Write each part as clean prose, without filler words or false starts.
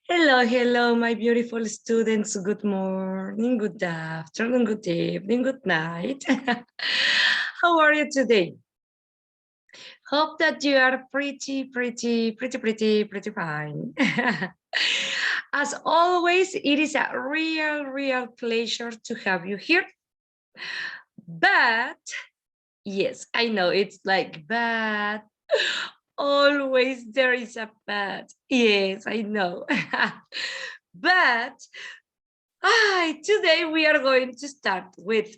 Hello, hello, my beautiful students. Good morning, good afternoon, good evening, good night. How are you today? Hope that you are pretty fine. As always, it is a real pleasure to have you here. But yes, I know it's like bad. Always there is a but. Yes, I know. But today we are going to start with,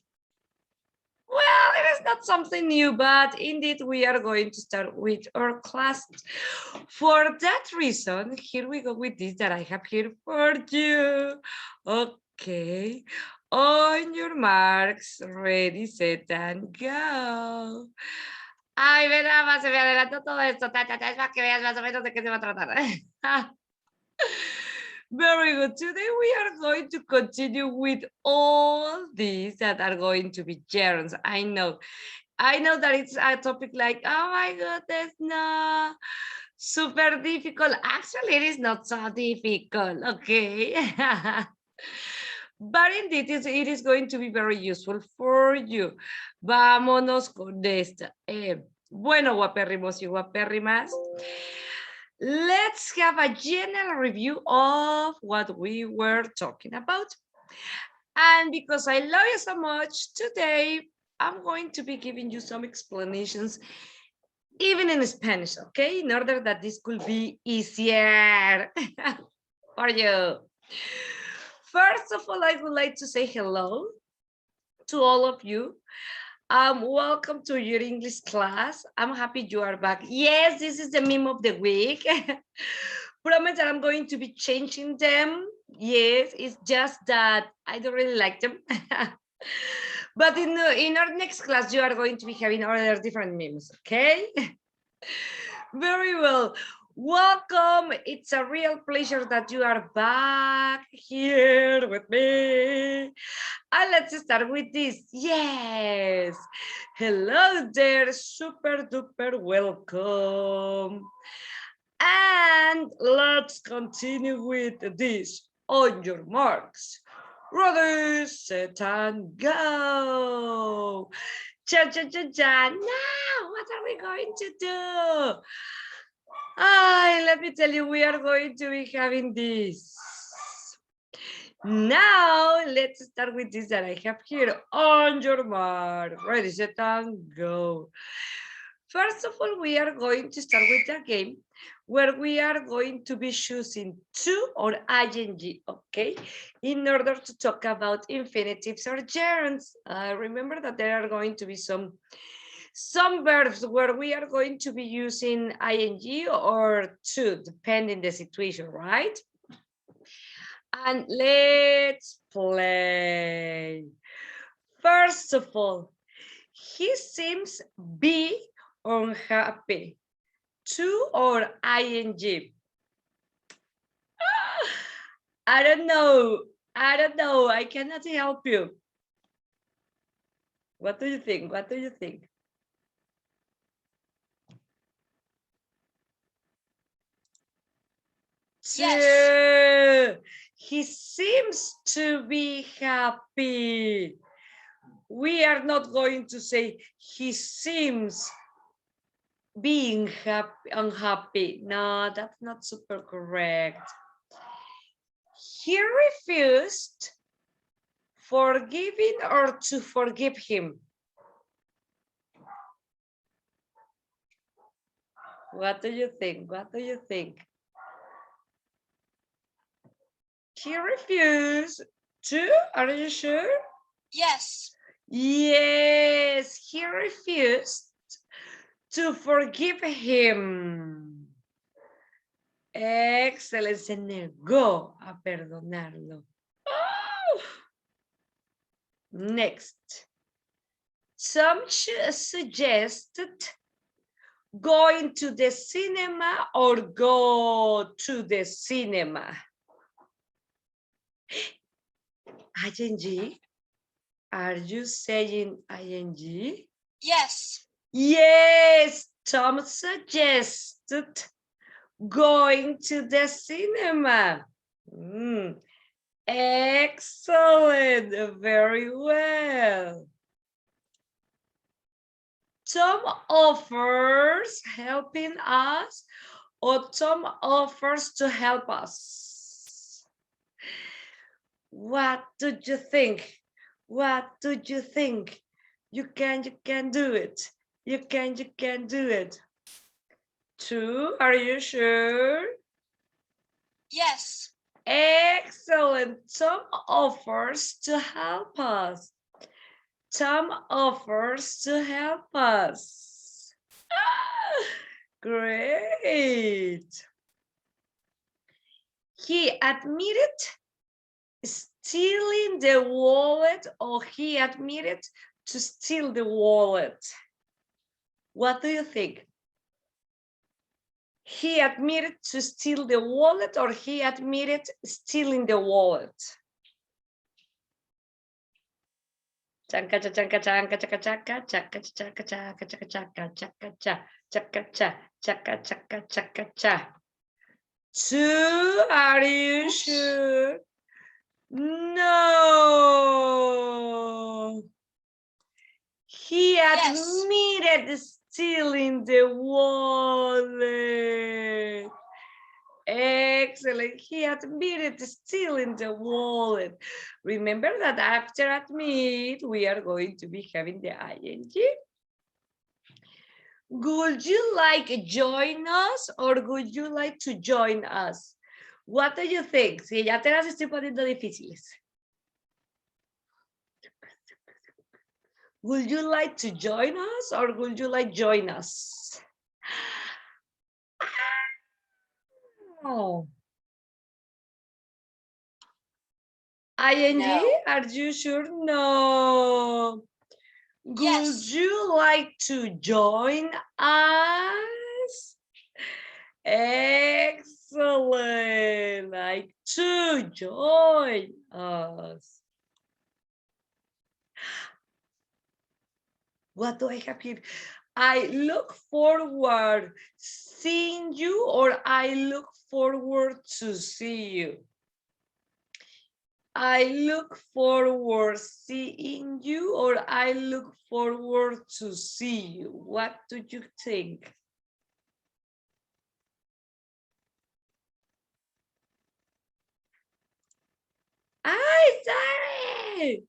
well, it is not something new, but indeed we are going to start with our class. For that reason, here we go with this that I have here for you. Okay. On your marks, ready, set, and go. Ay, ve nada más, se me adelantó todo esto. Es para que veas más o menos de qué se va a tratar. Very good. Today we are going to continue with all these that are going to be gerunds. I know that it's a topic like, oh my goodness, no, super difficult. Actually, it is not so difficult, okay? But indeed, it is going to be very useful for you. Vámonos con esta. Bueno, guapérrimos y guapérrimas. Let's have a general review of what we were talking about. And because I love you so much, today I'm going to be giving you some explanations, even in Spanish, okay? In order that this could be easier for you. First of all, I would like to say hello to all of you. Welcome to your English class. I'm happy you are back. Yes, this is the meme of the week. Promise that I'm going to be changing them. Yes, it's just that I don't really like them. But in our next class, you are going to be having other different memes, okay? Very well. Welcome. It's a real pleasure that you are back here with me. And let's start with this. Yes. Hello there. Super duper welcome. And let's continue with this. On your marks. Ready, set, and go. Cha cha cha cha. Now, what are we going to do? Let me tell you, we are going to be having this. Now, let's start with this that I have here. On your mark, ready, set, and go. First of all, we are going to start with a game where we are going to be choosing to or ing, okay, in order to talk about infinitives or gerunds. Remember that there are going to be some verbs where we are going to be using ing or to, depending the situation, right? And let's play. First of all, he seems be unhappy. To or ing? I don't know. I cannot help you. What do you think? What do you think? Yes. He seems to be happy. We are not going to say he seems being happy, unhappy. No, that's not super correct. He refused forgiving or to forgive him. What do you think? What do you think? He refused to, are you sure? Yes. Yes, he refused to forgive him. Excellent, se negó a perdonarlo. Oh. Next. Some suggested going to the cinema or go to the cinema. ing? Are you saying ing? Yes. Yes, Tom suggested going to the cinema. Excellent, very well. Tom offers helping us, or Tom offers to help us. What do you think? What do you think? You can do it. You can do it. True, are you sure? Yes. Excellent. Tom offers to help us. Tom offers to help us. Great. He admitted stealing the wallet, or he admitted to steal the wallet. What do you think? He admitted to steal the wallet, or he admitted stealing the wallet? Chanka chanka chanka chaka chaka chaka chaka chaka chaka chaka chaka chaka chaka chaka chaka chaka. Two, are you sure? No. He admitted stealing the wallet. Excellent. He admitted stealing the wallet. Remember that after admit, we are going to be having the ing. Would you like to join us, or would you like to join us? What do you think? Si ya te las estoy poniendo difíciles. Would you like to join us, or would you like join us? Oh. ING, no. Are you sure? No. Yes. Would you like to join us? Excellent. Like to join us. What do I have here? I look forward seeing you, or I look forward to see you. I look forward seeing you, or I look forward to see you. What do you think? Sorry.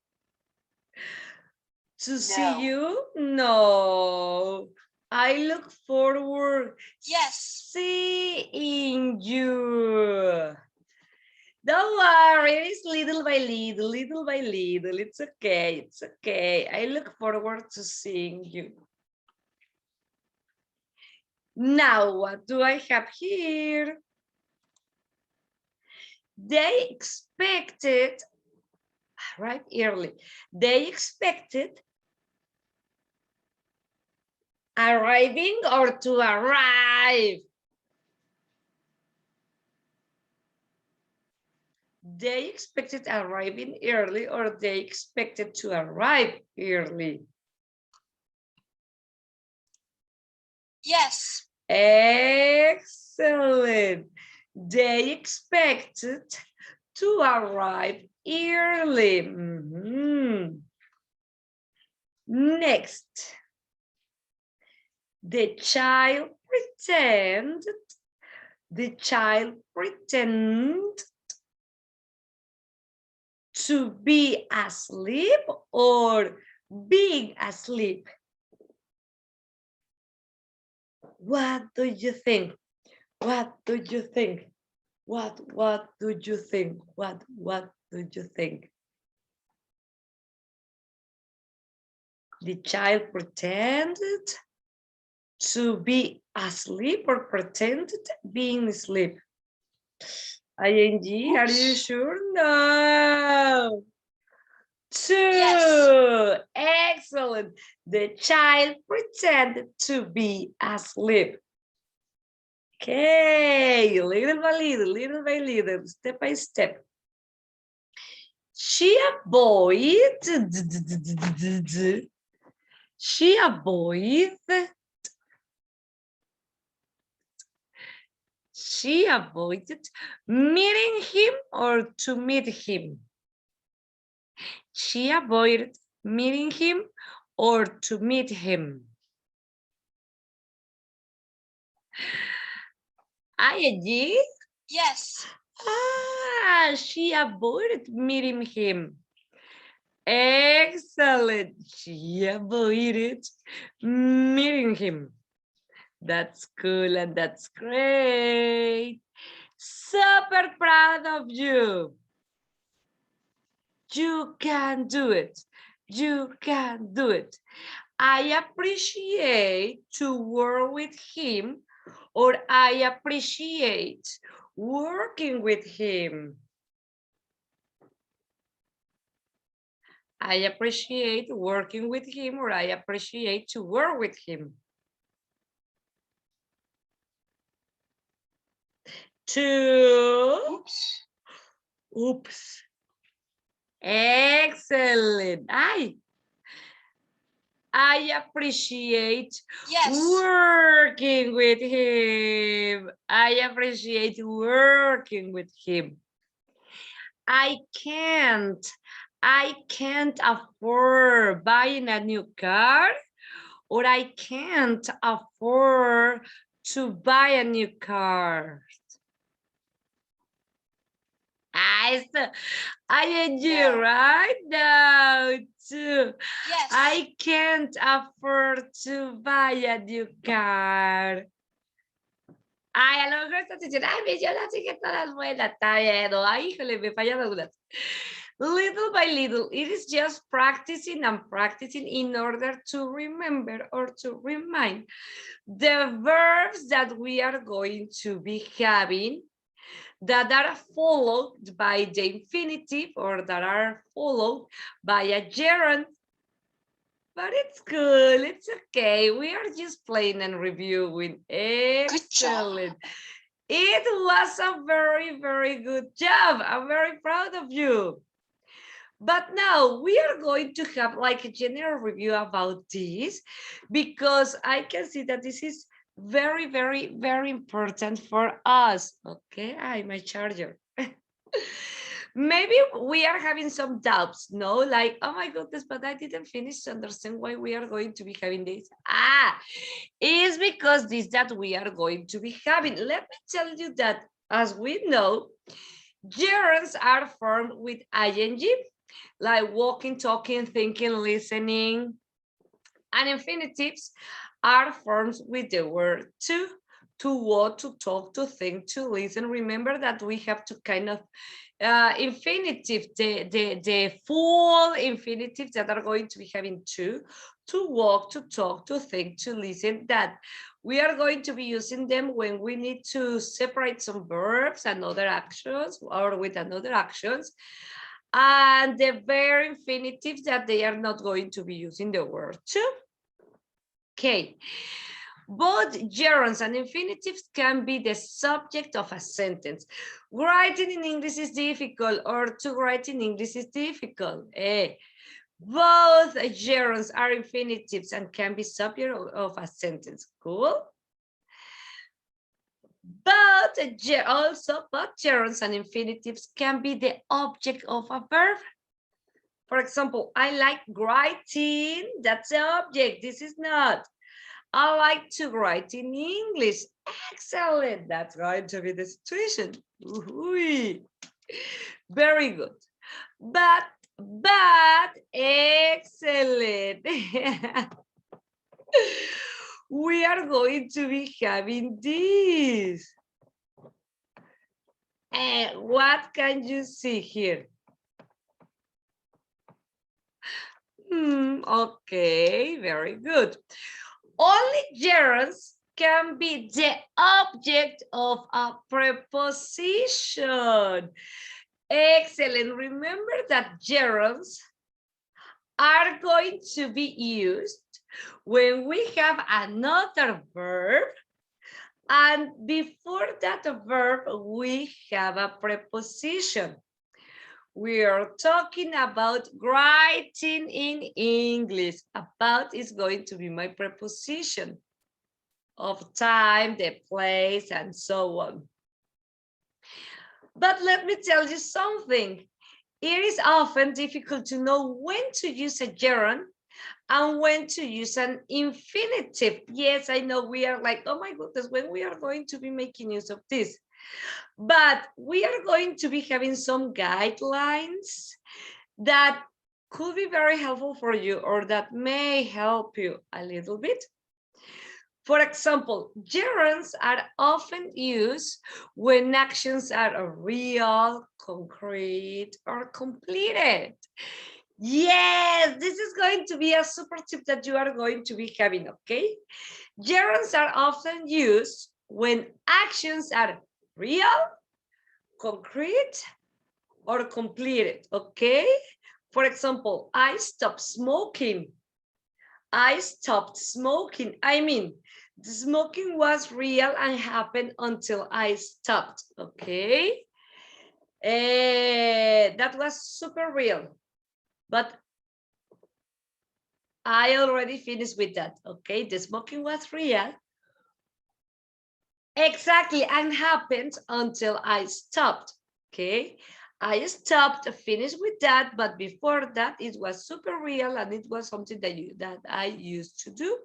To see you? No. I look forward seeing you. Don't worry, it's little by little, little by little. It's okay, it's okay. I look forward to seeing you. Now, what do I have here? They expected, right, early. They expected arriving, or to arrive. They expected arriving early, or they expected to arrive early? Yes. Excellent. They expected to arrive early. Next. The child pretended to be asleep, or being asleep. What do you think? What do you think? What do you think? What do you think? The child pretended to be asleep, or pretended being asleep? ING, are you sure? No. Two. Yes. Excellent. The child pretended to be asleep. Okay, little by little, step by step. She avoided She avoided meeting him or to meet him. She avoided meeting him or to meet him. ING? Yes. Ah, she avoided meeting him. Excellent. She avoided meeting him. That's cool and that's great. Super proud of you. You can do it. You can do it. I appreciate to work with him, or I appreciate working with him. I appreciate working with him, or I appreciate to work with him. Two. Oops. Oops. Excellent. I appreciate working with him. I appreciate working with him. I can't afford buying a new car, or I can't afford to buy a new car. ING right now too. Yes. I can't afford to buy a new car. Ay, a lo mejor estás diciendo, ay, yo las dije todas buenas, está bien, o ay, híjole, me fallaron algunas. Little by little, it is just practicing and practicing in order to remember or to remind the verbs that we are going to be having that are followed by the infinitive or that are followed by a gerund. But it's cool, it's okay. We are just playing and reviewing. Excellent. It was a very, very good job. I'm very proud of you. But now we are going to have like a general review about this, because I can see that this is very, very, very important for us. Okay, my charger. Maybe we are having some doubts, no? Like, oh my goodness, but I didn't finish to understand why we are going to be having this. It's because this that we are going to be having. Let me tell you that, as we know, gerunds are formed with ing, like walking, talking, thinking, listening. And infinitives are formed with the word to walk, to talk, to think, to listen. Remember that we have to kind of infinitive, the full infinitives that are going to be having to walk, to talk, to think, to listen, that we are going to be using them when we need to separate some verbs and other actions, or with another actions. And the very infinitives that they are not going to be using the word to. Okay. Both gerunds and infinitives can be the subject of a sentence. Writing in English is difficult, or to write in English is difficult. Both gerunds are infinitives and can be subject of a sentence. Cool? But also, both gerunds and infinitives can be the object of a verb. For example, I like writing. That's the object. This is not. I like to write in English. Excellent. That's going to be the situation. Very good. But excellent. We are going to be having this. And what can you see here? Okay, very good. Only gerunds can be the object of a preposition. Excellent. Remember that gerunds are going to be used when we have another verb, and before that verb we have a preposition. We are talking about writing in English. About is going to be my preposition of time, the place, and so on. But let me tell you something. It is often difficult to know when to use a gerund and when to use an infinitive. Yes, I know we are like, oh my goodness, when we are going to be making use of this. But we are going to be having some guidelines that could be very helpful for you or that may help you a little bit. For example, gerunds are often used when actions are real, concrete, or completed. Yes, this is going to be a super tip that you are going to be having, okay? Gerunds are often used when actions are real, concrete, or completed, okay? For example, I stopped smoking. I stopped smoking. I mean, the smoking was real and happened until I stopped, okay? That was super real, but I already finished with that, okay? The smoking was real. Exactly, and happened until I stopped, okay? I stopped, finished with that, but before that, it was super real and it was something that I used to do.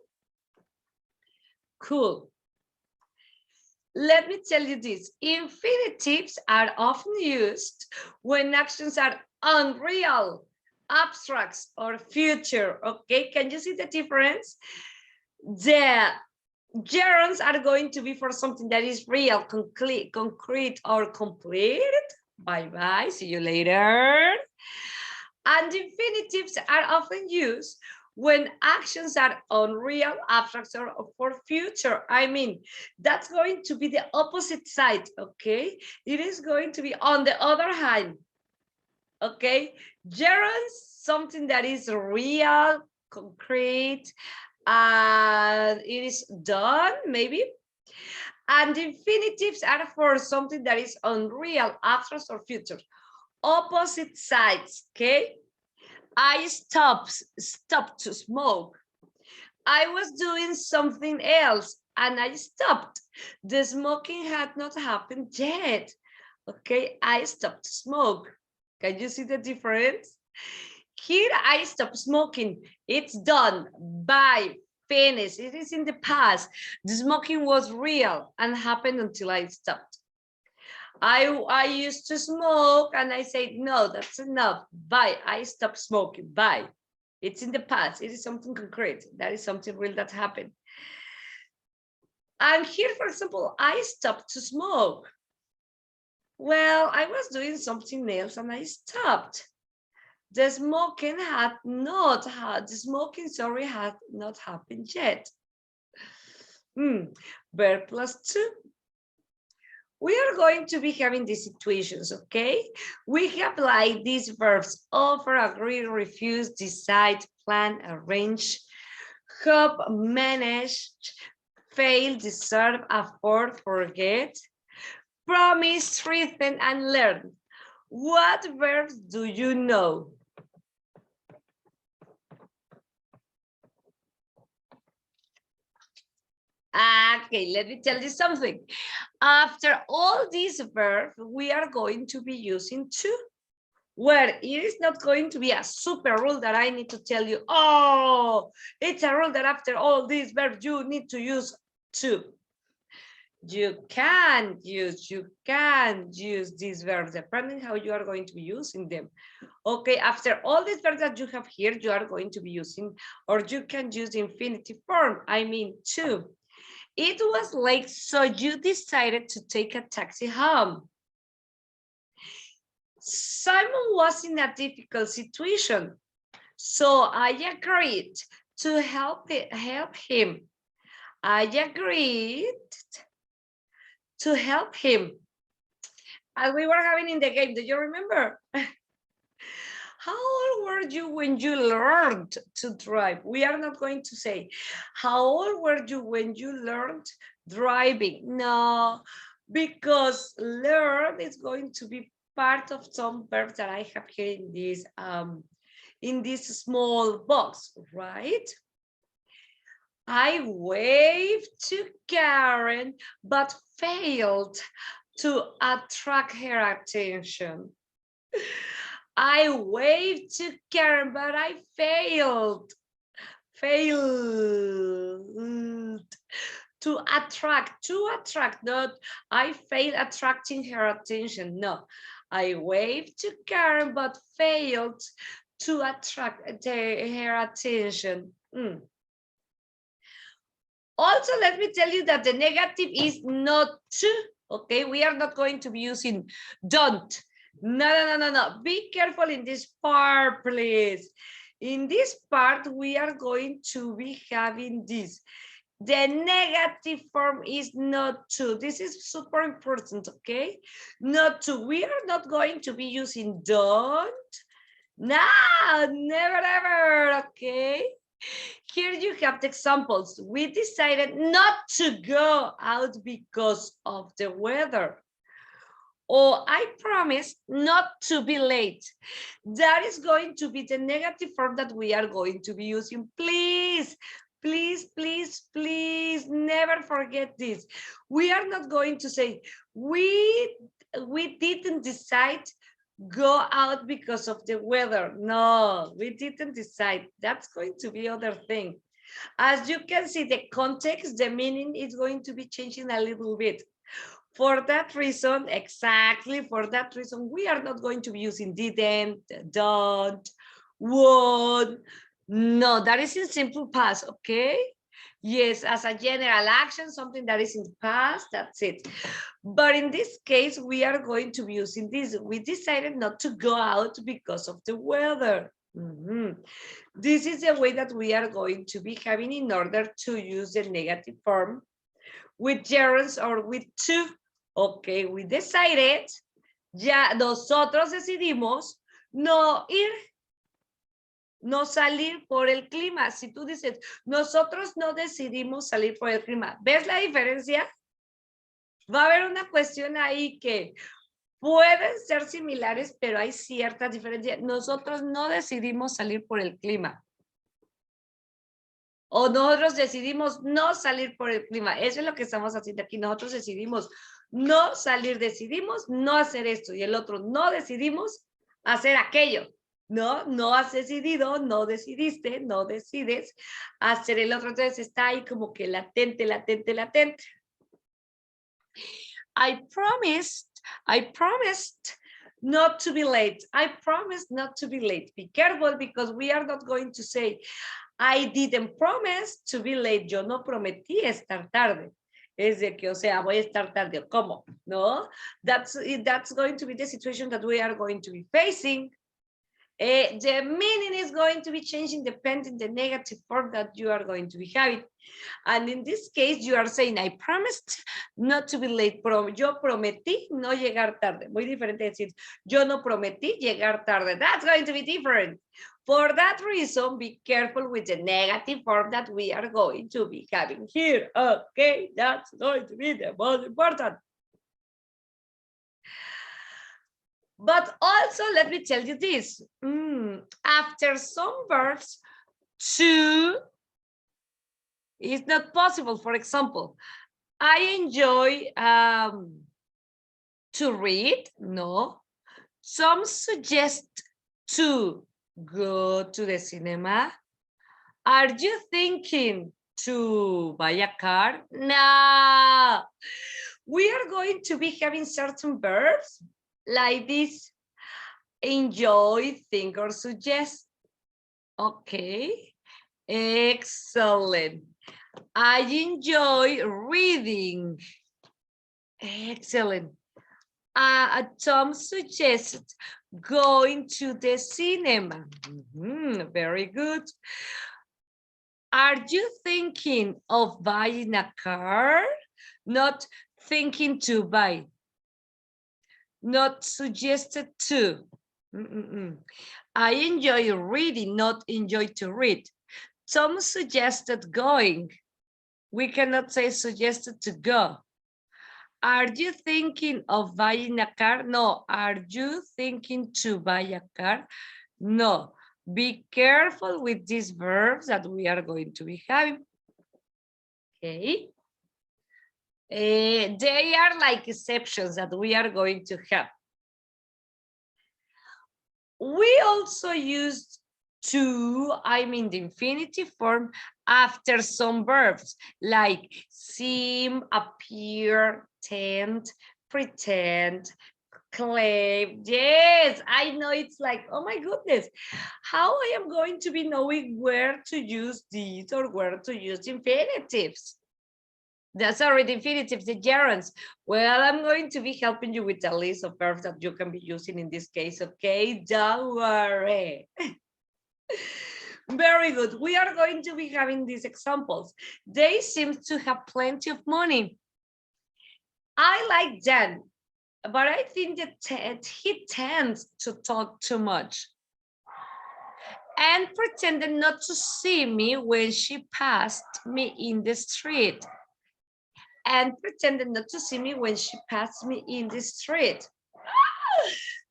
Cool. Let me tell you this, infinitives are often used when actions are unreal, abstracts, or future, okay? Can you see the difference? The gerunds are going to be for something that is real, concrete, or complete. Bye-bye, see you later. And infinitives are often used when actions are unreal, abstract, or for future. I mean, that's going to be the opposite side, okay? It is going to be on the other hand, okay? Gerunds, something that is real, concrete, and it is done, maybe. And infinitives are for something that is unreal, abstract, or future. Opposite sides, okay? I stopped to smoke. I was doing something else and I stopped. The smoking had not happened yet. Okay, I stopped to smoke. Can you see the difference? Here I stopped smoking. It's done. Bye. Finished. It is in the past. The smoking was real and happened until I stopped. I used to smoke and I said, no, that's enough. Bye. I stopped smoking. Bye. It's in the past. It is something concrete. That is something real that happened. And here, for example, I stopped to smoke. Well, I was doing something else and I stopped. The smoking had not happened yet. Verb plus 2. We are going to be having these situations, okay? We have like these verbs: offer, agree, refuse, decide, plan, arrange, hope, manage, fail, deserve, afford, forget, promise, threaten, and learn. What verbs do you know? Okay, let me tell you something. After all these verbs, we are going to be using to, where it is not going to be a super rule that I need to tell you, oh, it's a rule that after all these verbs, you need to use to. You can use these verbs depending how you are going to be using them. Okay, after all these verbs that you have here, you are going to be using, or you can use the infinitive form, I mean to. It was late, so you decided to take a taxi home. Simon was in a difficult situation, so I agreed to help him. I agreed to help him. As we were having in the game, do you remember? How old were you when you learned to drive? We are not going to say, how old were you when you learned driving? No, because learn is going to be part of some verbs that I have here in this small box, right? I waved to Karen, but failed to attract her attention. I waved to Karen, but I failed. Failed to attract, not I failed attracting her attention. No, I waved to Karen, but failed to attract her attention. Also, let me tell you that the negative is not to, okay? We are not going to be using don't. No. Be careful in this part, please. In this part, we are going to be having this. The negative form is not to. This is super important, okay? Not to. We are not going to be using don't. No, never ever, okay? Here you have the examples. We decided not to go out because of the weather. Or I promised not to be late. That is going to be the negative form that we are going to be using. Please, please, never forget this. We are not going to say, we didn't decide go out because of the weather. No, we didn't decide. That's going to be other thing. As you can see, the context, the meaning is going to be changing a little bit. For that reason, exactly for that reason, we are not going to be using didn't, don't, would. No, that is in simple past, okay? Yes, as a general action, something that is in the past, that's it. But in this case, we are going to be using this. We decided not to go out because of the weather. This is the way that we are going to be having in order to use the negative form with gerunds or with to. Okay, we decided, ya nosotros decidimos no ir, no salir por el clima. Si tú dices, nosotros no decidimos salir por el clima, ¿ves la diferencia? Va a haber una cuestión ahí que pueden ser similares, pero hay ciertas diferencias. Nosotros no decidimos salir por el clima. O nosotros decidimos no salir por el clima. Eso es lo que estamos haciendo aquí. Nosotros decidimos no salir, decidimos no hacer esto. Y el otro, no decidimos hacer aquello. No has decidido, no decidiste, no decides hacer el otro. Entonces está ahí como que latente. I promised not to be late. I promised not to be late. Be careful because we are not going to say, I didn't promise to be late. Yo no prometí estar tarde. Es de que, o sea, voy a estar tarde. ¿Cómo? No, that's going to be the situation that we are going to be facing. The meaning is going to be changing depending the negative form that you are going to be having. And in this case, you are saying, I promised not to be late. Yo prometí no llegar tarde. Muy diferente decir, yo no prometí llegar tarde. That's going to be different. For that reason, be careful with the negative form that we are going to be having here. Okay, that's going to be the most important. But also, let me tell you this. After some verbs, to is not possible. For example, I enjoy to read. No. Some suggest to go to the cinema. Are you thinking to buy a car? No. We are going to be having certain verbs like this. Enjoy, think, or suggest. Okay. Excellent. I enjoy reading. Excellent. Tom suggests going to the cinema. Very good. Are you thinking of buying a car? Not thinking to buy. Not suggested to. I enjoy reading, not enjoy to read. Tom suggested going. We cannot say suggested to go. Are you thinking of buying a car? No. Are you thinking to buy a car? No. Be careful with these verbs that we are going to be having. Okay. They are like exceptions that we are going to have. We also use to, I mean the infinitive form, after some verbs like seem, appear, tend, pretend, claim. Yes, I know, it's like, oh my goodness, how I am going to be knowing where to use these or where to use infinitives. That's already infinitive, the gerunds. Well, I'm going to be helping you with a list of verbs that you can be using in this case, okay? Don't worry. Very good. We are going to be having these examples. They seem to have plenty of money. I like Dan, but I think that he tends to talk too much and pretended not to see me when she passed me in the street. And pretended not to see me when she passed me in the street.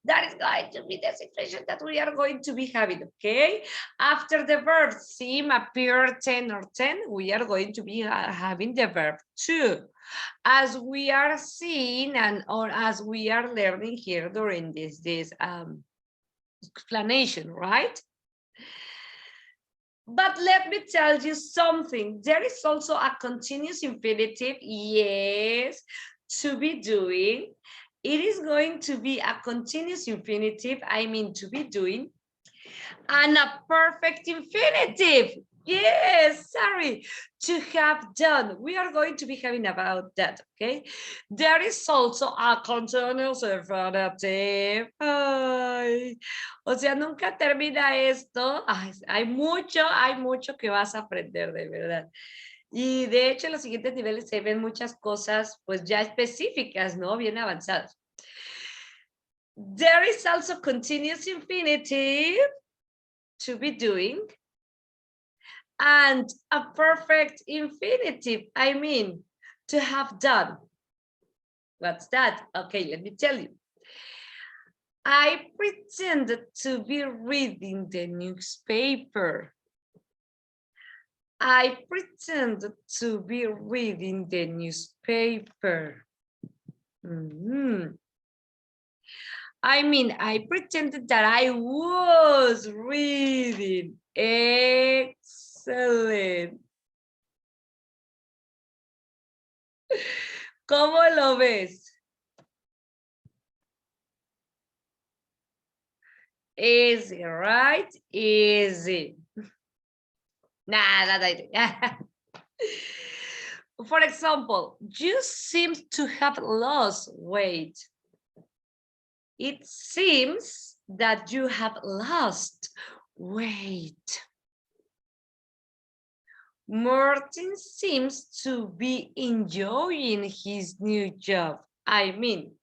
That is going to be the situation that we are going to be having, okay? After the verb seem, appear, tend, or tend, we are going to be having the verb to. As we are seeing and or as we are learning here during this explanation, right? But let me tell you something. There is also a continuous infinitive, yes, to be doing. It is going to be a continuous infinitive, I mean to be doing, and a perfect infinitive. Yes, sorry, to have done. We are going to be having about that, okay? There is also a continuous infinitive. Ay, o sea, nunca termina esto. Ay, hay mucho que vas a aprender, de verdad. Y de hecho, en los siguientes niveles se ven muchas cosas, pues ya específicas, ¿no? Bien avanzadas. There is also continuous infinitive, to be doing, and a perfect infinitive, I mean, to have done. What's that? Okay, let me tell you. I pretended to be reading the newspaper. I pretended to be reading the newspaper. I mean, I pretended that I was reading. Excelente. ¿Cómo lo ves? Easy, right? Easy. Nada. For example, you seem to have lost weight. It seems that you have lost weight. Martin seems to be enjoying his new job. I mean,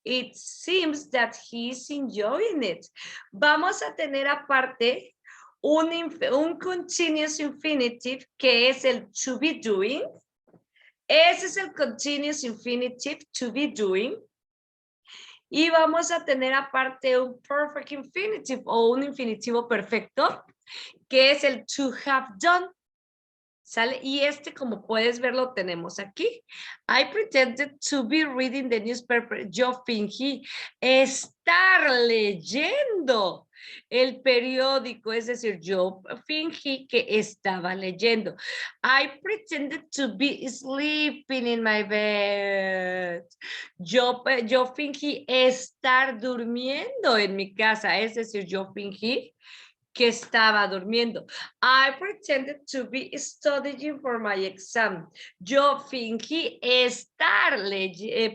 it seems that he's enjoying it. Vamos a tener aparte un continuous infinitive que es el to be doing. Ese es el continuous infinitive, to be doing. Y vamos a tener aparte un perfect infinitive o un infinitivo perfecto, que es el to have done. ¿Sale? Y este, como puedes ver, lo tenemos aquí. I pretended to be reading the newspaper. Yo fingí estar leyendo el periódico, es decir, yo fingí que estaba leyendo. I pretended to be sleeping in my bed. Yo fingí estar durmiendo en mi casa, es decir, yo fingí que estaba durmiendo. I pretended to be studying for my exam. Yo fingí estar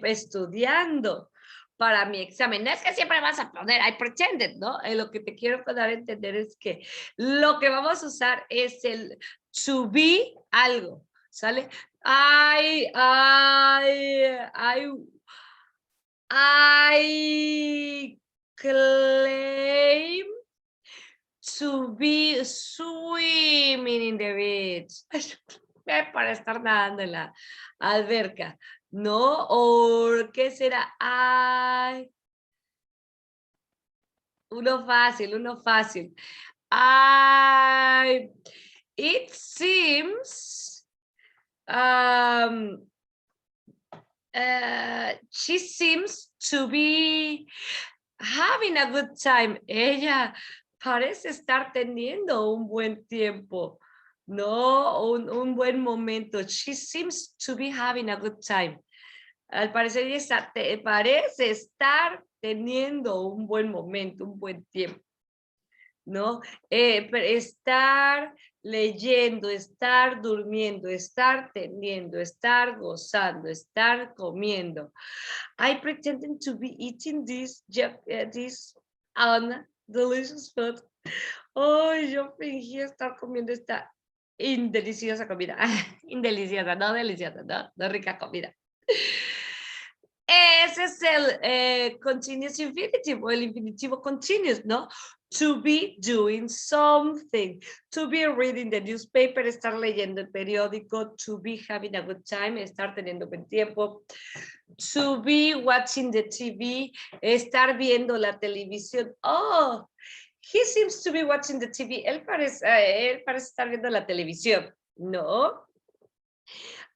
estudiando para mi examen. No es que siempre vas a poner I pretended, ¿no? Lo que te quiero dar a entender es que lo que vamos a usar es el to be algo, ¿sale? I claim to be swimming in the beach. Para estar nadando en la alberca, ¿no? ¿O qué será? Ay. Uno fácil. Ay. It seems she seems to be having a good time. Ella parece estar teniendo un buen tiempo, ¿no? Un buen momento. She seems to be having a good time. Al parecer ella parece estar teniendo un buen momento, un buen tiempo, ¿no? Estar leyendo, estar durmiendo, estar teniendo, estar gozando, estar comiendo. I pretended to be eating this delicious food. Oh, yo fingí estar comiendo esta indeliciosa comida. Indeliciosa, no deliciosa, no rica comida. Ese es el continuous infinitive o el infinitivo continuous, ¿no? To be doing something, to be reading the newspaper, estar leyendo el periódico, to be having a good time, estar teniendo buen tiempo, to be watching the TV, estar viendo la televisión. Oh, he seems to be watching the TV. Él parece estar viendo la televisión, ¿no?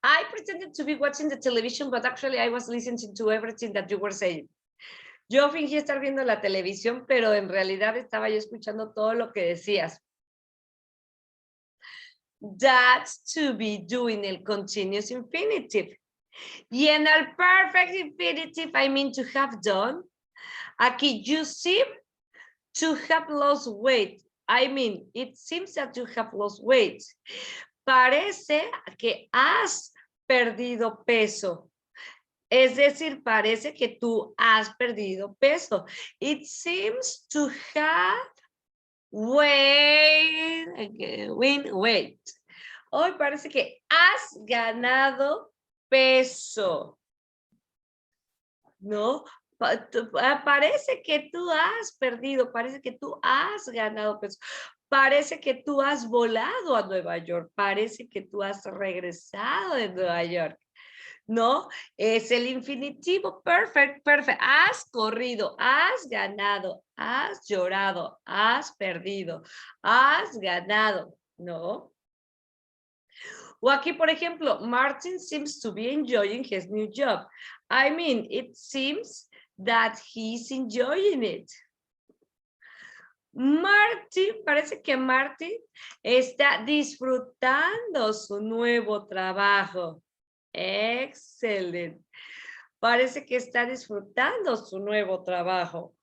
I pretended to be watching the television, but actually I was listening to everything that you were saying. Yo fingí estar viendo la televisión, pero en realidad estaba yo escuchando todo lo que decías. That's to be doing el continuous infinitive. Y en el perfect infinitive, I mean to have done. Aquí, you seem to have lost weight. I mean, it seems that you have lost weight. Parece que has perdido peso. Es decir, parece que tú has perdido peso. It seems to have weight. Hoy parece que has ganado peso. ¿No? Parece que tú has perdido, parece que tú has ganado peso. Parece que tú has volado a Nueva York, parece que tú has regresado de Nueva York, ¿no? Es el infinitivo perfect. Has corrido, has ganado, has llorado, has perdido, has ganado, ¿no? O aquí, por ejemplo, Martin seems to be enjoying his new job. I mean, it seems that he's enjoying it. Martin, parece que Martin está disfrutando su nuevo trabajo. Excelente. Parece que está disfrutando su nuevo trabajo.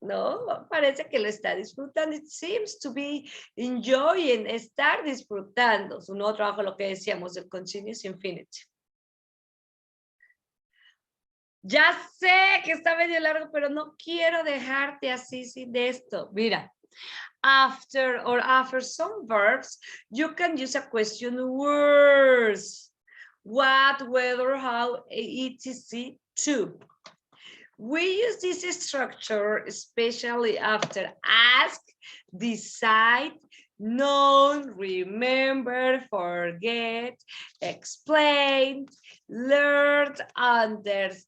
No, parece que lo está disfrutando. It seems to be enjoying, estar disfrutando su nuevo trabajo, lo que decíamos del continuous infinitive. Ya sé que está medio largo, pero no quiero dejarte así sin esto. Mira, after some verbs, you can use a question words. What, whether, how, etc. to. We use this structure especially after ask, decide, know, remember, forget, explain, learn, understand.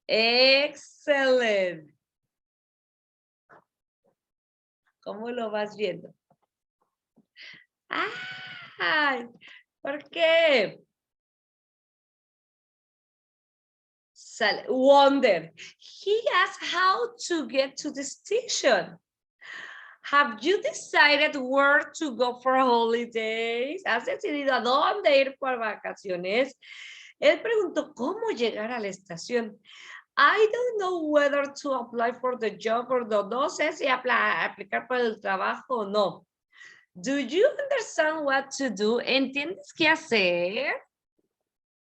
Excellent. ¿Cómo lo vas viendo? Ay, ¿por qué? Wonder. He asked how to get to the station. Have you decided where to go for holidays? ¿Has decidido a dónde ir por vacaciones? Él preguntó cómo llegar a la estación. I don't know whether to apply for the job or no. No sé si aplicar para el trabajo o no. Do you understand what to do? ¿Entiendes qué hacer?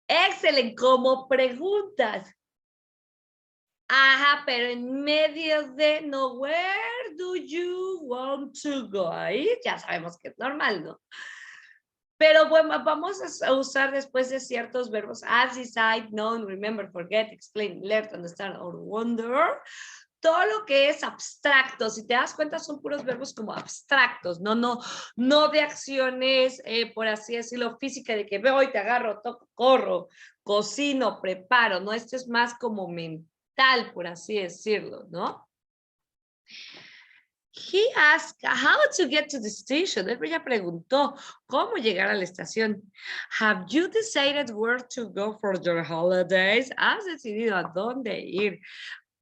Excelente, como preguntas. Ajá, pero en medio de no, where do you want to go? Ahí ya sabemos que es normal, ¿no? Pero bueno, vamos a usar después de ciertos verbos, as, decide, know, remember, forget, explain, learn, understand, or wonder. Todo lo que es abstracto, si te das cuenta, son puros verbos como abstractos, no de acciones, por así decirlo, física, de que veo y te agarro, toco, corro, cocino, preparo, ¿no? Esto es más como mental, por así decirlo, ¿no? He asked how to get to the station. Ella preguntó cómo llegar a la estación. Have you decided where to go for your holidays? ¿Has decidido a dónde ir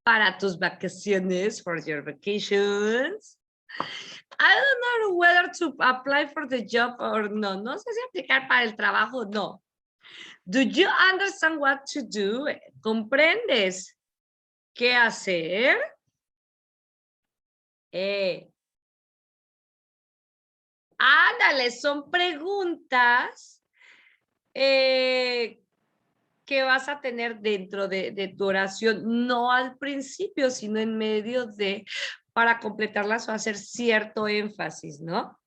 para tus vacaciones, for your vacations? I don't know whether to apply for the job or no. No sé si aplicar para el trabajo o no. Do you understand what to do? ¿Comprendes qué hacer? Ándale, son preguntas que vas a tener dentro de tu oración, no al principio, sino en medio de, para completarlas o hacer cierto énfasis, ¿no?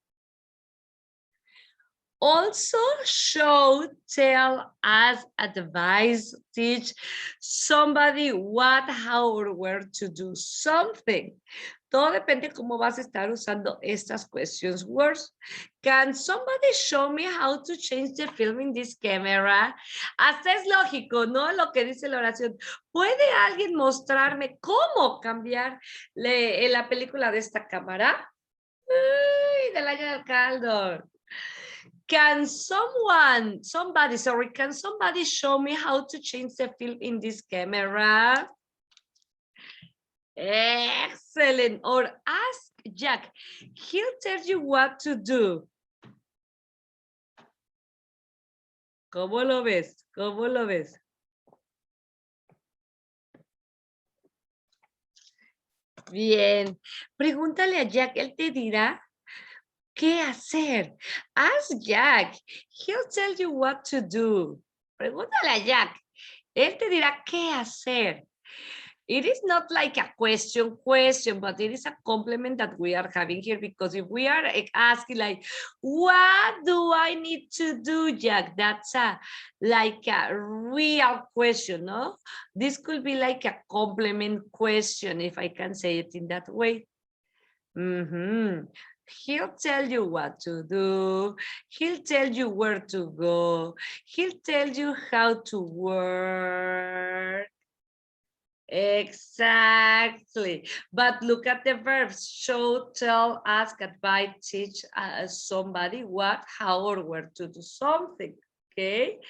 Also show, tell, ask, advise, teach somebody what, how, or where to do something. Todo depende cómo vas a estar usando estas questions words. Can somebody show me how to change the film in this camera? Hasta es lógico, ¿no? Lo que dice la oración. ¿Puede alguien mostrarme cómo cambiar la película de esta cámara? Uy, del año del caldo. Can somebody show me how to change the film in this camera? Excellent. Or ask Jack. He'll tell you what to do. ¿Cómo lo ves? ¿Cómo lo ves? Bien. Pregúntale a Jack, él te dirá qué hacer. Ask Jack. He'll tell you what to do. Pregúntale a Jack. Él te dirá qué hacer. It is not like a question, but it is a complement that we are having here, because if we are asking like, what do I need to do, Jack? That's like a real question, no? This could be like a complement question, if I can say it in that way. He'll tell you what to do. He'll tell you where to go. He'll tell you how to work. Exactly. But look at the verbs: show, tell, ask, advise, teach somebody what, how, or where to do something. Okay.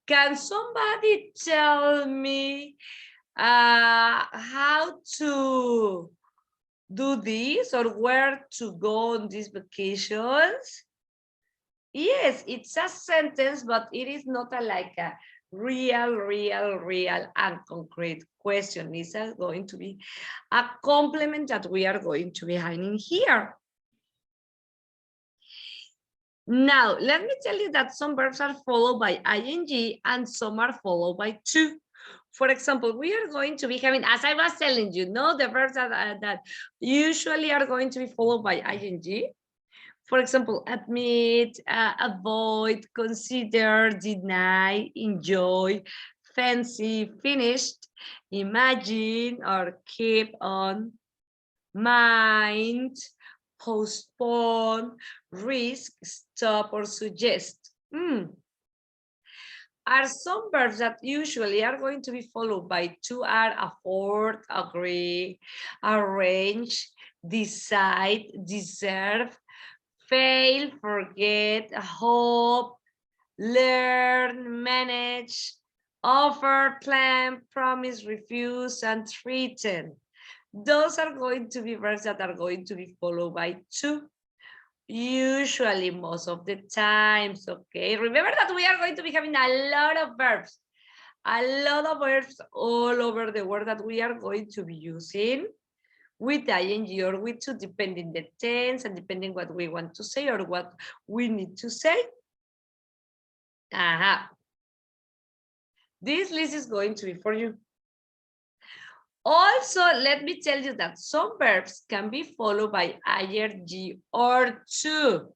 Can somebody tell me how to do this or where to go on these vacations? Yes, it's a sentence, but it is not like a real and concrete question. It's going to be a complement that we are going to be having here. Now, let me tell you that some verbs are followed by ing and some are followed by to. For example, we are going to be having, as I was telling you, no, the verbs that usually are going to be followed by ing. For example, admit, avoid, consider, deny, enjoy, fancy, finished, imagine, or keep on, mind, postpone, risk, stop, or suggest. Are some verbs that usually are going to be followed by to, are, afford, agree, arrange, decide, deserve, fail, forget, hope, learn, manage, offer, plan, promise, refuse, and threaten. Those are going to be verbs that are going to be followed by to. Usually, most of the times, okay? Remember that we are going to be having a lot of verbs all over the world that we are going to be using with ing or with to, depending the tense and depending what we want to say or what we need to say. This list is going to be for you. Also, let me tell you that some verbs can be followed by ing or to,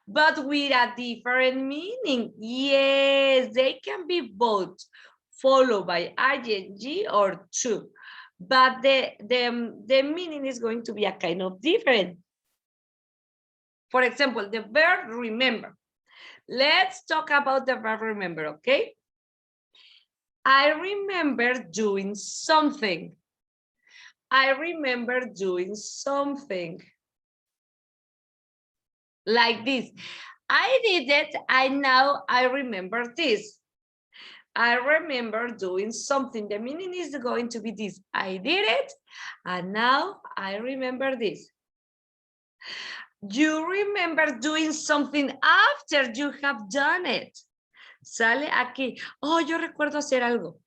but with a different meaning. Yes, they can be both followed by ing or to, but the meaning is going to be a kind of different. For example, the verb remember. Let's talk about the verb remember, okay? I remember doing something. I remember doing something. Like this. I did it, and now I remember this. I remember doing something. The meaning is going to be this. I did it, and now I remember this. You remember doing something after you have done it. Sale aquí. Oh, yo recuerdo hacer algo.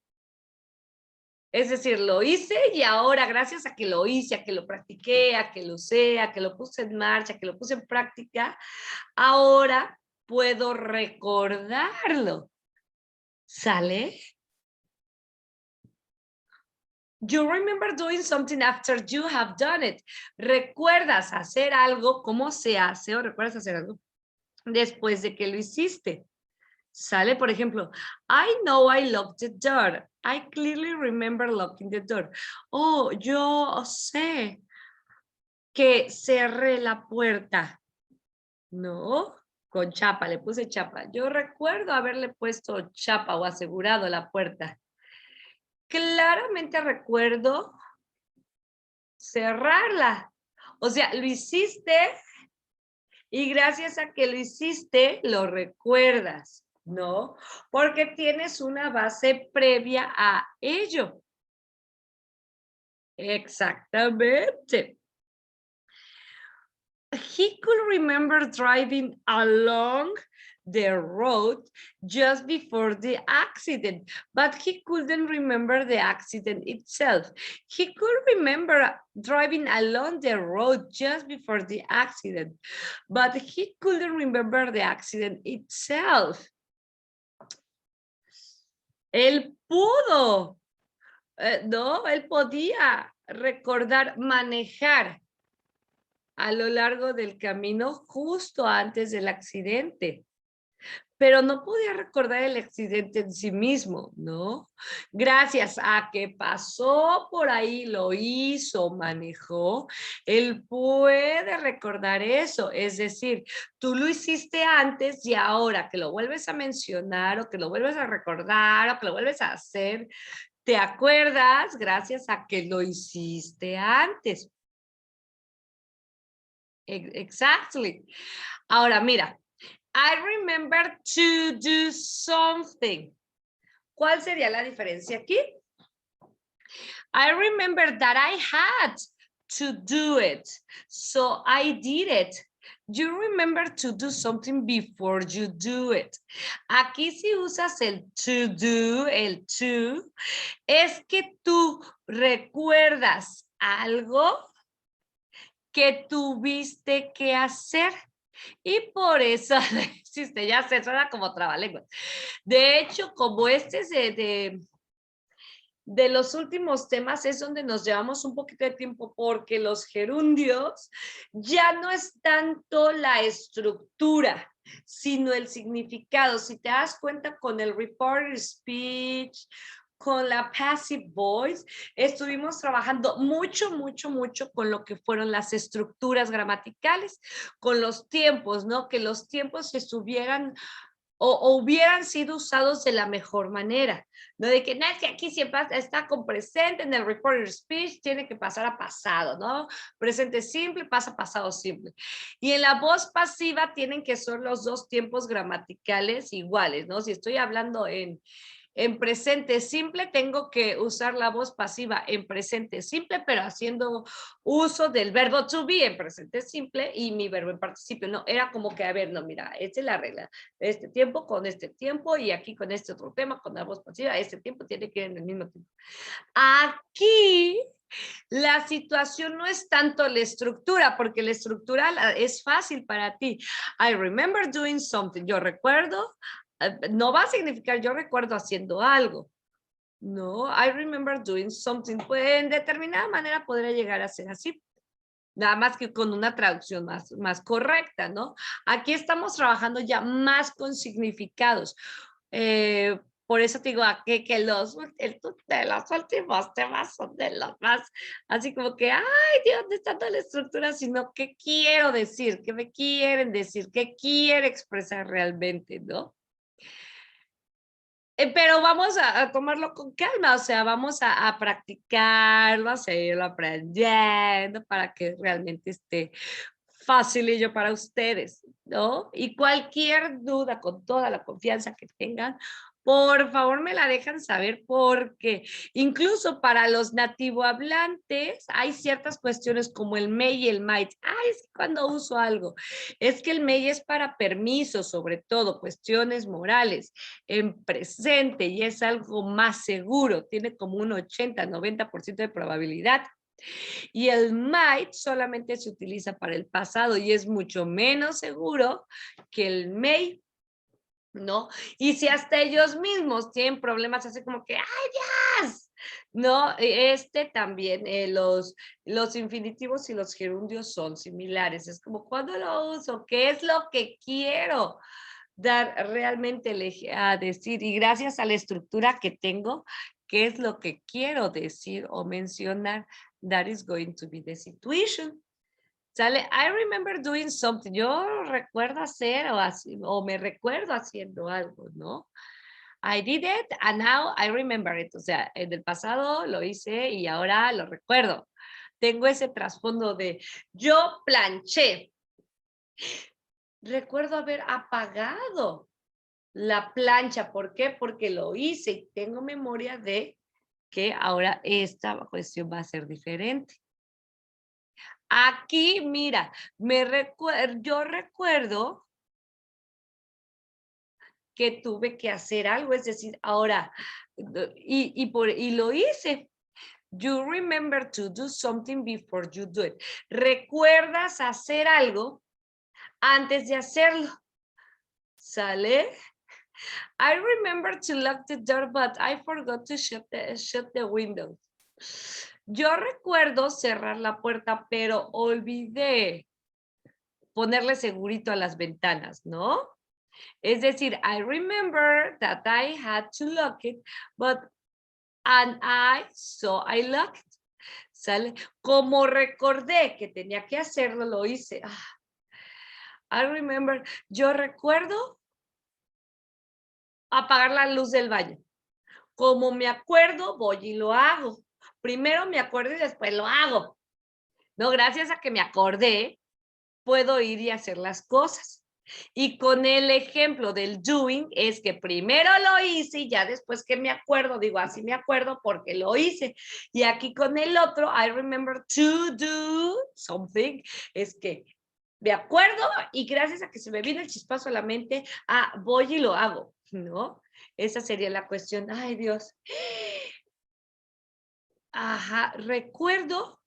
Es decir, lo hice y ahora, gracias a que lo hice, a que lo practiqué, a que lo sé, a que lo puse en marcha, a que lo puse en práctica, ahora puedo recordarlo. ¿Sale? You remember doing something after you have done it. ¿Recuerdas hacer algo? ¿Cómo se hace? ¿O recuerdas hacer algo después de que lo hiciste? ¿Sale? Por ejemplo, I know I locked the door. I clearly remember locking the door. Oh, yo sé que cerré la puerta. No, con chapa, le puse chapa. Yo recuerdo haberle puesto chapa o asegurado la puerta. Claramente recuerdo cerrarla. O sea, lo hiciste y gracias a que lo hiciste, lo recuerdas, ¿no? Porque tienes una base previa a ello. Exactamente. He could remember driving along the road just before the accident, but he couldn't remember the accident itself. He could remember driving along the road just before the accident, but he couldn't remember the accident itself. Él pudo, no, él podía recordar manejar a lo largo del camino justo antes del accidente. Pero no podía recordar el accidente en sí mismo, ¿no? Gracias a que pasó por ahí, lo hizo, manejó, él puede recordar eso. Es decir, tú lo hiciste antes y ahora que lo vuelves a mencionar o que lo vuelves a recordar o que lo vuelves a hacer, te acuerdas gracias a que lo hiciste antes. Exactly. Ahora, mira. I remember to do something. ¿Cuál sería la diferencia aquí? I remember that I had to do it, so I did it. You remember to do something before you do it. Aquí si usas el to do, el to, es que tú recuerdas algo que tuviste que hacer. Y por eso existe, ya se suena como trabalenguas. De hecho, como este es de los últimos temas, es donde nos llevamos un poquito de tiempo porque los gerundios ya no es tanto la estructura, sino el significado. Si te das cuenta con el reported speech, con la passive voice, estuvimos trabajando mucho con lo que fueron las estructuras gramaticales, con los tiempos, ¿no? Que los tiempos estuvieran o hubieran sido usados de la mejor manera, ¿no? De que no es que aquí siempre está con presente en el reported speech, tiene que pasar a pasado, ¿no? Presente simple pasa a pasado simple. Y en la voz pasiva tienen que ser los dos tiempos gramaticales iguales, ¿no? Si estoy hablando en presente simple, tengo que usar la voz pasiva en presente simple, pero haciendo uso del verbo to be en presente simple y mi verbo en participio. No, era como que, a ver, no, mira, esta es la regla. Este tiempo con este tiempo y aquí con este otro tema, con la voz pasiva, este tiempo tiene que ir en el mismo tiempo. Aquí la situación no es tanto la estructura, porque la estructura es fácil para ti. I remember doing something. Yo recuerdo. No va a significar yo recuerdo haciendo algo. No, I remember doing something. Pues en determinada manera podría llegar a ser así. Nada más que con una traducción más correcta, ¿no? Aquí estamos trabajando ya más con significados. Por eso te digo que los últimos temas son de los más, así como que, ay, Dios, no es tanto la estructura, sino qué quiero decir, qué me quieren decir, qué quiere expresar realmente, ¿no? Pero vamos a tomarlo con calma, o sea, vamos a practicarlo, a seguirlo aprendiendo para que realmente esté facilillo para ustedes, ¿no? Y cualquier duda, con toda la confianza que tengan, por favor me la dejan saber porque incluso para los nativohablantes hay ciertas cuestiones como el may y el might. Ay, es que cuando uso algo, es que el may es para permisos, sobre todo cuestiones morales, en presente y es algo más seguro, tiene como un 80-90% de probabilidad. Y el might solamente se utiliza para el pasado y es mucho menos seguro que el may, ¿no? Y si hasta ellos mismos tienen problemas así como que, ¡ay, Dios! No, también, los infinitivos y los gerundios son similares. Es como, ¿cuándo lo uso? ¿Qué es lo que quiero dar realmente a decir? Y gracias a la estructura que tengo, ¿qué es lo que quiero decir o mencionar? That is going to be the situation. ¿Sale? I remember doing something. Yo recuerdo hacer o me recuerdo haciendo algo, ¿no? I did it and now I remember it. O sea, en el pasado lo hice y ahora lo recuerdo. Tengo ese trasfondo de yo planché. Recuerdo haber apagado la plancha. ¿Por qué? Porque lo hice y tengo memoria de que ahora esta cuestión va a ser diferente. Aquí, mira, yo recuerdo que tuve que hacer algo, es decir, ahora, y lo hice. You remember to do something before you do it. Recuerdas hacer algo antes de hacerlo. ¿Sale? I remember to lock the door, but I forgot to shut the window. Yo recuerdo cerrar la puerta, pero olvidé ponerle segurito a las ventanas, ¿no? Es decir, I remember that I had to lock it, and I locked it. ¿Sale? Como recordé que tenía que hacerlo, lo hice. I remember, yo recuerdo apagar la luz del baño. Como me acuerdo, voy y lo hago. Primero me acuerdo y después lo hago. No, gracias a que me acordé, puedo ir y hacer las cosas. Y con el ejemplo del doing es que primero lo hice y ya después que me acuerdo, digo así me acuerdo porque lo hice. Y aquí con el otro, I remember to do something, es que me acuerdo y gracias a que se me viene el chispazo a la mente, voy y lo hago, ¿no? Esa sería la cuestión. Ay, Dios. Ajá, recuerdo.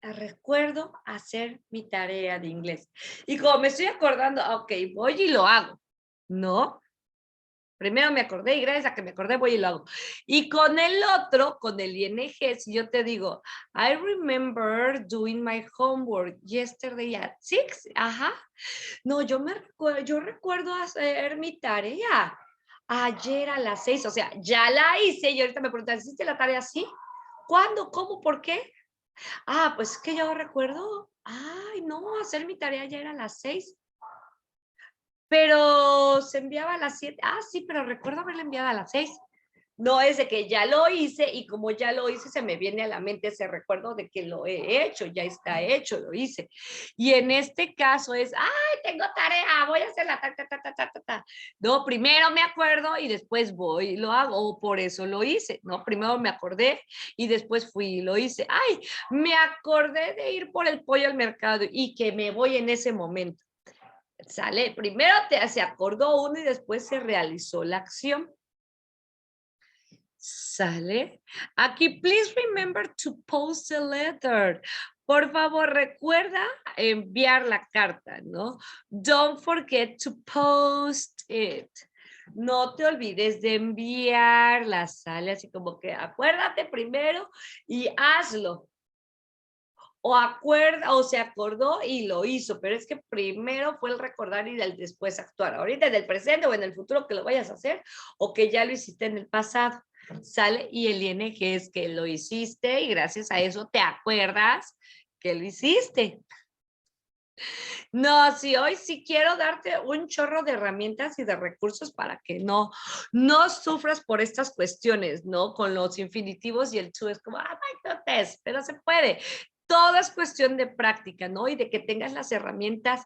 Recuerdo hacer mi tarea de inglés. Y como me estoy acordando, ok, voy y lo hago, ¿no? Primero me acordé y gracias a que me acordé voy y lo hago. Y con el otro, con el ING, si yo te digo, I remember doing my homework yesterday at 6, ajá. No, yo recuerdo hacer mi tarea ayer a las 6, o sea, ya la hice y ahorita me preguntan, ¿hiciste la tarea así? ¿Cuándo? ¿Cómo? ¿Por qué? Pues que yo recuerdo, no, hacer mi tarea ya era a las 6, pero se enviaba a las 7. Sí, pero recuerdo haberla enviado a las 6. No es de que ya lo hice y como ya lo hice se me viene a la mente ese recuerdo de que lo he hecho, ya está hecho, lo hice. Y en este caso es, tengo tarea, voy a hacer la ta. No, primero me acuerdo y después voy y lo hago, o por eso lo hice, ¿no? Primero me acordé y después fui y lo hice. Me acordé de ir por el pollo al mercado y que me voy en ese momento. ¿Sale? Primero se acordó uno y después se realizó la acción. ¿Sale? Aquí, please remember to post a letter. Por favor, recuerda enviar la carta, ¿no? Don't forget to post it. No te olvides de enviarla, sale así como que acuérdate primero y hazlo. O se acordó y lo hizo, pero es que primero fue el recordar y el después actuar. Ahorita en el presente o en el futuro que lo vayas a hacer o que ya lo hiciste en el pasado. Sale y el ING es que lo hiciste y gracias a eso te acuerdas que lo hiciste. No, sí, hoy sí quiero darte un chorro de herramientas y de recursos para que no sufras por estas cuestiones, ¿no? Con los infinitivos y el to es como, my goodness, pero se puede. Todo es cuestión de práctica, ¿no? Y de que tengas las herramientas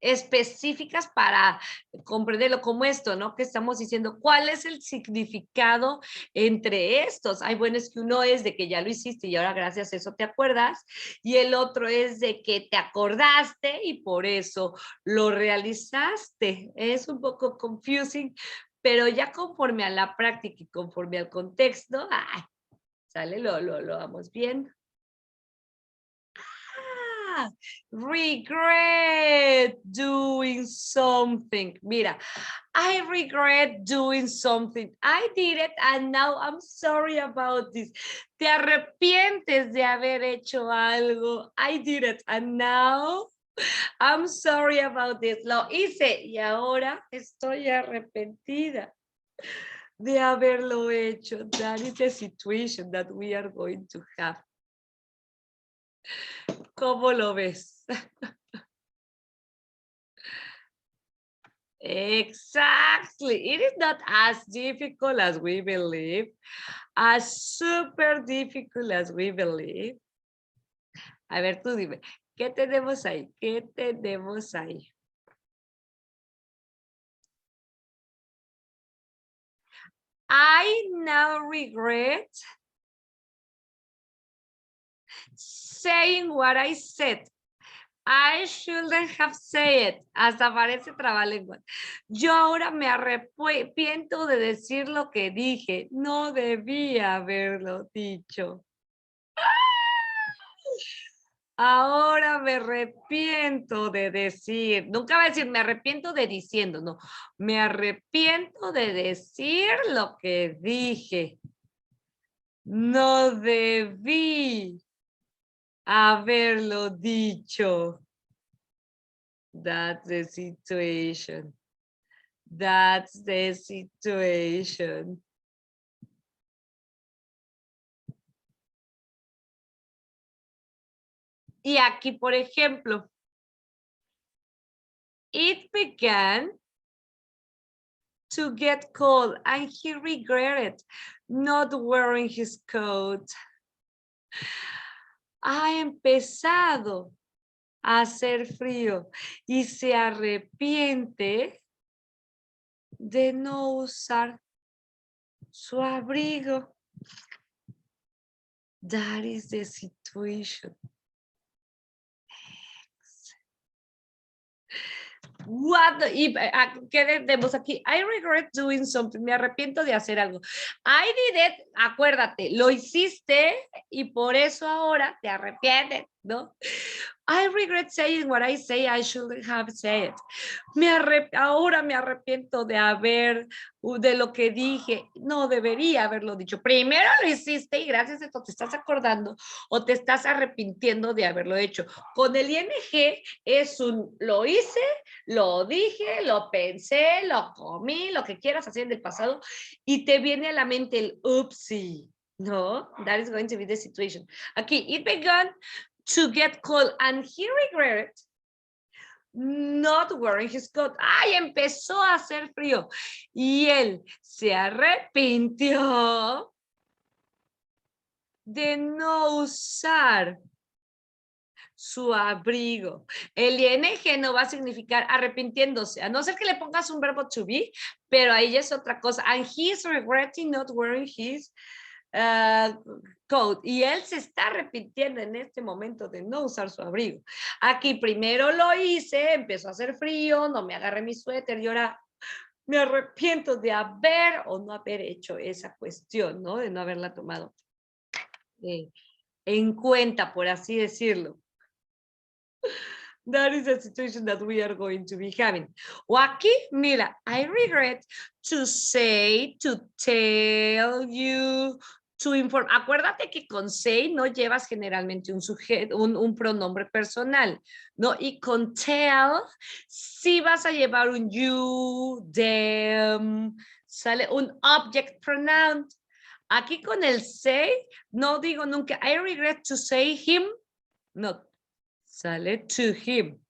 específicas para comprenderlo, como esto, ¿no? Que estamos diciendo, ¿cuál es el significado entre estos? Ay, bueno, es que uno es de que ya lo hiciste y ahora gracias a eso te acuerdas, y el otro es de que te acordaste y por eso lo realizaste. Es un poco confusing, pero ya conforme a la práctica y conforme al contexto, ay, sale, lo vamos bien. Regret doing something. Mira, I regret doing something. I did it and now I'm sorry about this. Te arrepientes de haber hecho algo. I did it and now I'm sorry about this. Lo hice y ahora estoy arrepentida de haberlo hecho. That is the situation that we are going to have. ¿Cómo lo ves? Exactly. It is not as difficult as we believe, as super difficult as we believe. A ver, tú dime, ¿qué tenemos ahí? ¿Qué tenemos ahí? I now regret saying what I said. I shouldn't have said it. Hasta parece trabalenguas. Yo ahora me arrepiento de decir lo que dije. No debía haberlo dicho. Ahora me arrepiento de decir, nunca va a decir me arrepiento de diciendo, no, me arrepiento de decir lo que dije. No debí haberlo dicho. That's the situation. That's the situation. Y aquí, por ejemplo, it began to get cold and he regretted not wearing his coat. Ha empezado a hacer frío y se arrepiente de no usar su abrigo. That is the situation. ¿Qué tenemos aquí? I regret doing something. Me arrepiento de hacer algo. I did it. Acuérdate, lo hiciste y por eso ahora te arrepientes, ¿no? I regret saying what I say I shouldn't have said. Ahora me arrepiento de lo que dije. No debería haberlo dicho. Primero lo hiciste y gracias a esto te estás acordando o te estás arrepintiendo de haberlo hecho. Con el ing es un lo hice, lo dije, lo pensé, lo comí, lo que quieras hacer en el pasado y te viene a la mente el oopsie. No, that is going to be the situation. Aquí, it began to get cold and he regretted not wearing his coat. Ay, empezó a hacer frío y él se arrepintió de no usar su abrigo. El ing no va a significar arrepintiéndose, a no ser que le pongas un verbo to be, pero ahí ya es otra cosa. And he's regretting not wearing his coat. Y él se está arrepintiendo en este momento de no usar su abrigo. Aquí primero lo hice, empezó a hacer frío, no me agarré mi suéter y ahora me arrepiento de haber o no haber hecho esa cuestión, ¿no? De no haberla tomado en cuenta, por así decirlo. That is the situation that we are going to be having. O aquí, mira, I regret to say, to tell you, to inform. Acuérdate que con say no llevas generalmente un sujeto, un pronombre personal, ¿no? Y con tell sí vas a llevar un you, them, sale un object pronoun. Aquí con el say, no digo nunca, I regret to say him, no. ¿Sale? To him.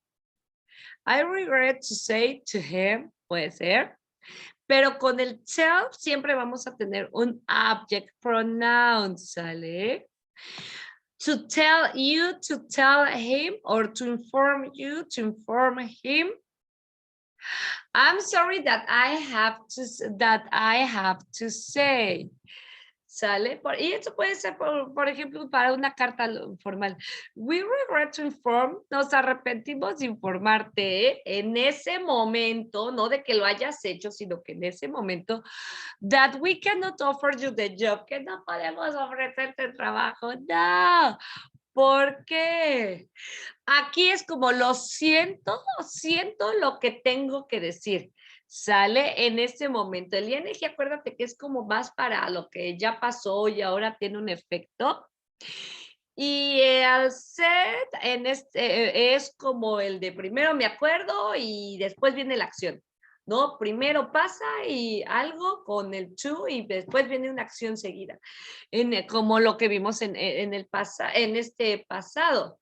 I regret to say to him, puede ser. Pero con el tell siempre vamos a tener un object pronoun, ¿sale? To tell you, to tell him, or to inform you, to inform him. I'm sorry that I have to say. ¿Sale? Y eso puede ser, por ejemplo, para una carta formal. We regret to inform, nos arrepentimos de informarte en ese momento, no de que lo hayas hecho, sino que en ese momento, that we cannot offer you the job, que no podemos ofrecerte el trabajo. No. ¿Por qué? Aquí es como lo siento lo que tengo que decir. Sale en este momento. El ING, acuérdate que es como más para lo que ya pasó y ahora tiene un efecto. Y el set en es como el de primero me acuerdo y después viene la acción. ¿No? Primero pasa y algo con el to y después viene una acción seguida. Como lo que vimos en este pasado.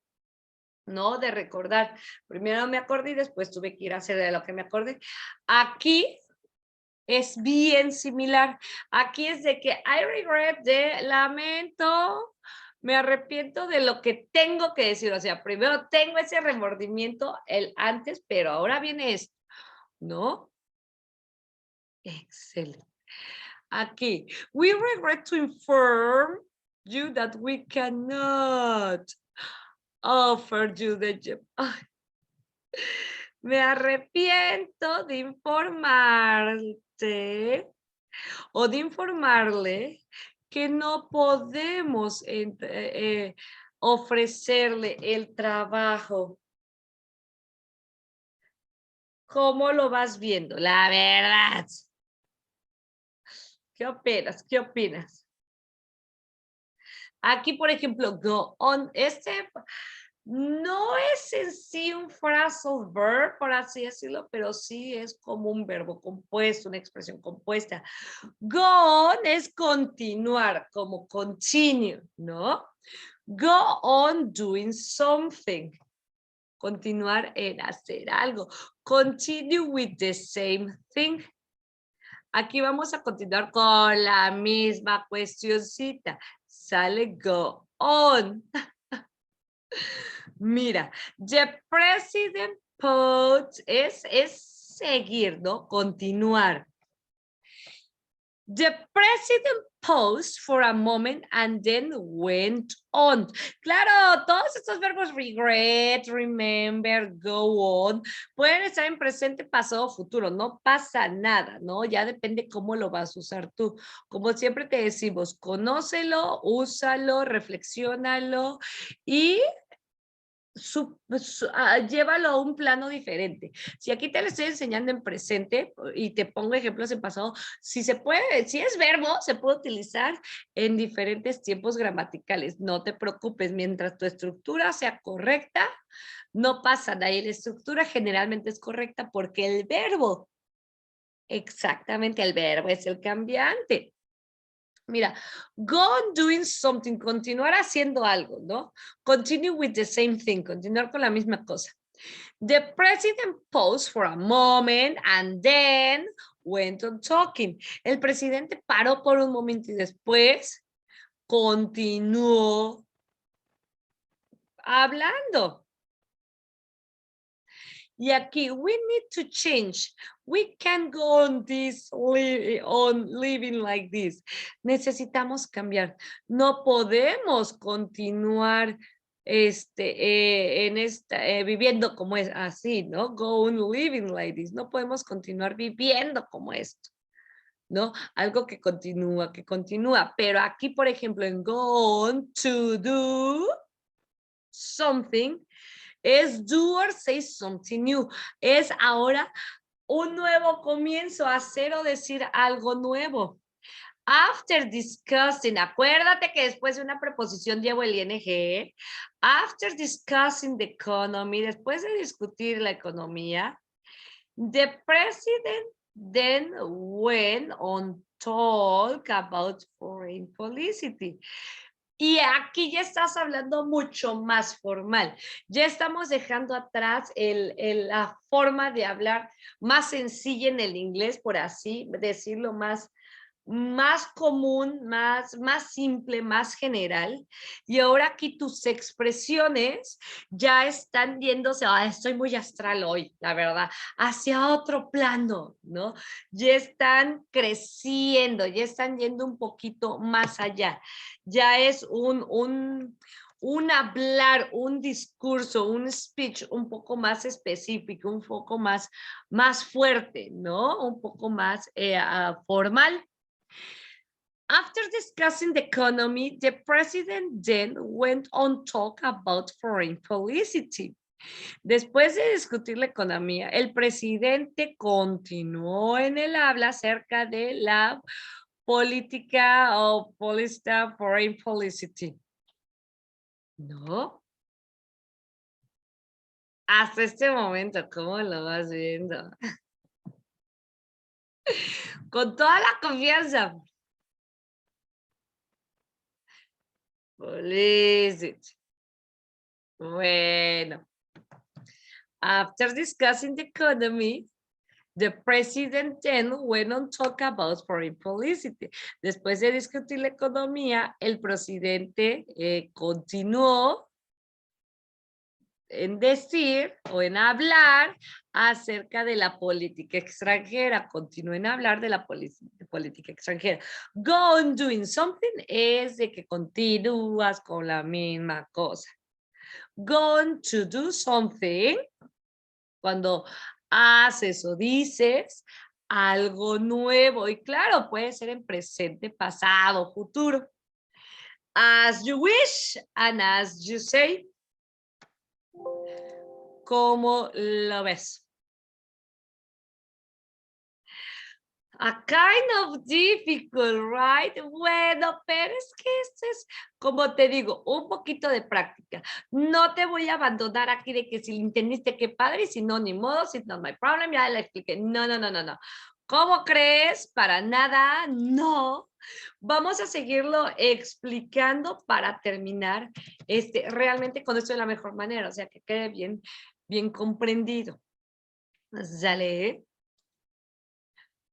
¿No? De recordar. Primero me acordé y después tuve que ir a hacer de lo que me acordé. Aquí es bien similar. Aquí es de que I regret, de lamento, me arrepiento de lo que tengo que decir. O sea, primero tengo ese remordimiento, el antes, pero ahora viene esto, ¿no? Excelente. Aquí, we regret to inform you that we cannot offer you the job. Ay, me arrepiento de informarte o de informarle que no podemos ofrecerle el trabajo. ¿Cómo lo vas viendo? La verdad. ¿Qué opinas? ¿Qué opinas? Aquí, por ejemplo, go on. No es en sí un phrasal verb, por así decirlo, pero sí es como un verbo compuesto, una expresión compuesta. Go on es continuar, como continue, ¿no? Go on doing something. Continuar en hacer algo. Continue with the same thing. Aquí vamos a continuar con la misma cuestioncita. Sale go on. Mira, the president post es seguir, ¿no? Continuar. The president paused for a moment and then went on. Claro, todos estos verbos regret, remember, go on, pueden estar en presente, pasado, futuro. No pasa nada, ¿no? Ya depende cómo lo vas a usar tú. Como siempre te decimos, conócelo, úsalo, reflexiónalo y llévalo a un plano diferente. Si aquí te lo estoy enseñando en presente y te pongo ejemplos en pasado, si se puede, si es verbo, se puede utilizar en diferentes tiempos gramaticales. No te preocupes, mientras tu estructura sea correcta, no pasa nada. Y la estructura generalmente es correcta porque el verbo, exactamente el verbo es el cambiante. Mira, go on doing something, continuar haciendo algo, ¿no? Continue with the same thing, continuar con la misma cosa. The president paused for a moment and then went on talking. El presidente paró por un momento y después continuó hablando. Y aquí, we need to change. We can't go on living like this. Necesitamos cambiar. No podemos continuar viviendo como es así, ¿no? Go on living like this. No podemos continuar viviendo como esto, ¿no? Algo que continúa. Pero aquí, por ejemplo, en go on to do something, es do or say something new. Es ahora un nuevo comienzo, hacer o decir algo nuevo. After discussing, acuérdate que después de una preposición llevo el ing. After discussing the economy, después de discutir la economía, the president then went on talk about foreign policy. Y aquí ya estás hablando mucho más formal. Ya estamos dejando atrás la forma de hablar más sencilla en el inglés, por así decirlo, más común, más simple, más general. Y ahora aquí tus expresiones ya están yéndose, estoy muy astral hoy, la verdad, hacia otro plano, ¿no? Ya están creciendo, ya están yendo un poquito más allá. Ya es un hablar, un discurso, un speech un poco más específico, un poco más fuerte, ¿no? Un poco más formal. After discussing the economy, the president then went on talk about foreign policy. Después de discutir la economía, el presidente continuó en el habla acerca de la política o política foreign policy. ¿No? Hasta este momento, ¿cómo lo vas viendo? Con toda la confianza. Policy. Bueno. After discussing the economy, the president then went on talk about foreign policy. Después de discutir la economía, el presidente continuó en decir o en hablar acerca de la política extranjera. Continuó en hablar de la política extranjera. Go on doing something es de que continúas con la misma cosa. Go on to do something, cuando haces o dices algo nuevo. Y claro, puede ser en presente, pasado, futuro. As you wish and as you say. ¿Cómo lo ves? A kind of difficult, right? Bueno, pero es que esto es, como te digo, un poquito de práctica. No te voy a abandonar aquí de que si lo entendiste, qué padre, y si no, ni modo, it's not my problem, ya le expliqué. No, no, no, no, no. ¿Cómo crees? Para nada, no. Vamos a seguirlo explicando para terminar realmente con esto de la mejor manera, o sea, que quede bien comprendido. ¿Sale?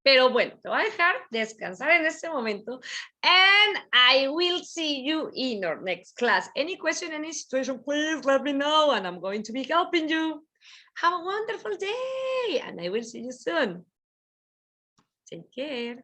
Pero bueno, te voy a dejar descansar en este momento. And I will see you in our next class. Any question, any situation, please let me know and I'm going to be helping you. Have a wonderful day and I will see you soon. Take care.